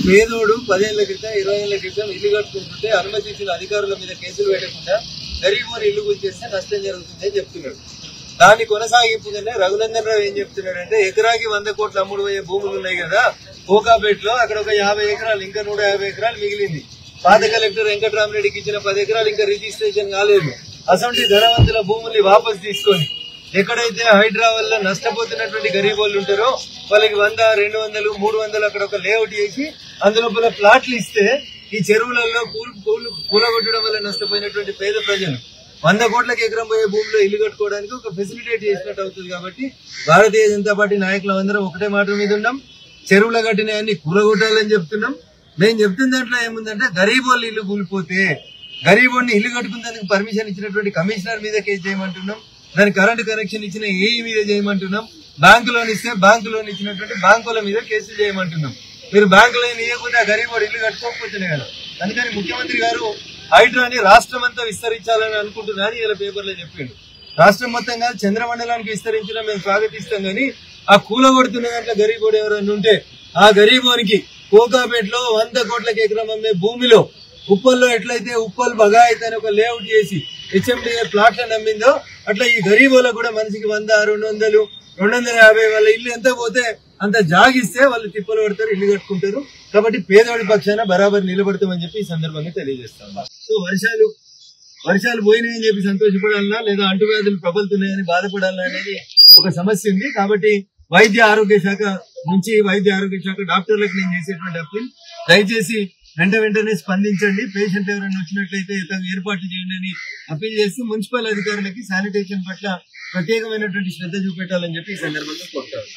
పేదోడు 10 ఏళ్ల క్రితం 20 ఏళ్ల క్రితం ఇల్లు కట్టుకుంటుంటే అనుమతించిన అధికారుల మీద కేసులు పెట్టకుండా గరీబోని ఇల్లు గుర్తిస్తే నష్టం జరుగుతుందని చెప్తున్నాడు. దాన్ని కొనసాగింపుగానే రఘునందన్ రావు ఏం చెప్తున్నాడంటే ఎకరాకి 100 కోట్లు అమ్ముడు పోయే భూములు ఉన్నాయి కదా కోకాపేటలో, అక్కడ ఒక 50 ఎకరాలు ఇంకా 150 ఎకరాలు మిగిలింది. పాత కలెక్టర్ వెంకటరామరెడ్డికి ఇచ్చిన 10 ఎకరాలు ఇంకా రిజిస్ట్రేషన్ కాలేదు. అసంటి ధనవంతుల భూముల్ని వాపసు తీసుకొని ఎక్కడైతే హైడ్రా వల్ల నష్టపోతున్నటువంటి గరీబ్ వాళ్ళు ఉంటారో వాళ్ళకి 100, 200, 300 అక్కడ ఒక లేఅవుట్ చేసి అందులో ప్లాట్లు ఇస్తే ఈ చెరువులలో కూలగొట్టడం వల్ల నష్టపోయినటువంటి పేద ప్రజలు 100 కోట్లకి ఎకరం పోయే భూమిలో ఇల్లు కట్టుకోవడానికి ఒక ఫెసిలిటేట్ చేసినట్టు అవుతుంది. కాబట్టి భారతీయ జనతా పార్టీ నాయకులు అందరం ఒకటే మాట మీద ఉన్నాం. చెరువుల కట్టినవన్నీ కూలగొట్టాలని చెప్తున్నాం. మేము చెప్తున్న దాంట్లో ఏముందంటే గరీబ్ వాళ్ళు ఇల్లు కూలిపోతే గరీబోడిని ఇల్లు కట్టుకునేందుకు పర్మిషన్ ఇచ్చినటువంటి కమిషనర్ మీద కేసు చేయమంటున్నాం. దానికి కరెంటు కనెక్షన్ ఇచ్చిన ఏఈ మీద చేయమంటున్నాం. బ్యాంకు లోన్ ఇస్తే బ్యాంకు లోన్ ఇచ్చినటువంటి బ్యాంకుల మీద కేసులు చేయమంటున్నాం. మీరు బ్యాంకు లోన్ ఇవ్వకపోతే ఆ గరీబోడు ఇల్లు కట్టుకోకపోతేనే కదా. అందుకని ముఖ్యమంత్రి గారు హైడ్రాని రాష్ట్రం అంతా విస్తరించాలని అనుకుంటున్నారని ఇలా పేపర్లో చెప్పిండు. రాష్ట్రం మొత్తం కాదు చంద్రమండలానికి విస్తరించడం మేము స్వాగతిస్తాం. కానీ ఆ కూలగొడుతున్న దాంట్లో గరీబోడు ఎవరైనా ఉంటే ఆ గరీబోనికి కోకాపేటలో 100 కోట్లకి ఎకరం అమ్మే భూమిలో ఉప్పల్లో ఎట్లయితే ఉప్పల్ బగాయత్ అని ఒక లేఅవుట్ చేసి హెచ్ఎండిఏ ప్లాట్లను అమ్మిందో అట్లా ఈ గరీబులకు కూడా మనిషికి 100, 200, 250 వాళ్ళ ఇల్లు ఎంత పోతే అంత జాగిస్తే వాళ్ళు తిప్పలు పడతారు, ఇల్లు కట్టుకుంటారు. కాబట్టి పేదవాడి పక్షాన బరాబర్ నిలబడతామని చెప్పి ఈ సందర్భంగా తెలియజేస్తాం. సో వర్షాలు పోయినాయని చెప్పి సంతోషపడాలన్నా లేదా అంటువ్యాధులు ప్రబలుతున్నాయని బాధపడాలన్నా అనేది ఒక సమస్య ఉంది. కాబట్టి వైద్య ఆరోగ్య శాఖ డాక్టర్లకు నేను చేసేటువంటి అప్పీల్, దయచేసి వెంటనే స్పందించండి. పేషెంట్ ఎవరైనా వచ్చినట్లయితే ఏర్పాటు చేయండి అని అప్పీల్ చేస్తూ మున్సిపల్ అధికారులకి శానిటేషన్ పట్ల ప్రత్యేకమైనటువంటి శ్రద్ధ చూపెట్టాలని చెప్పి ఈ సందర్భంగా కోరుతారు.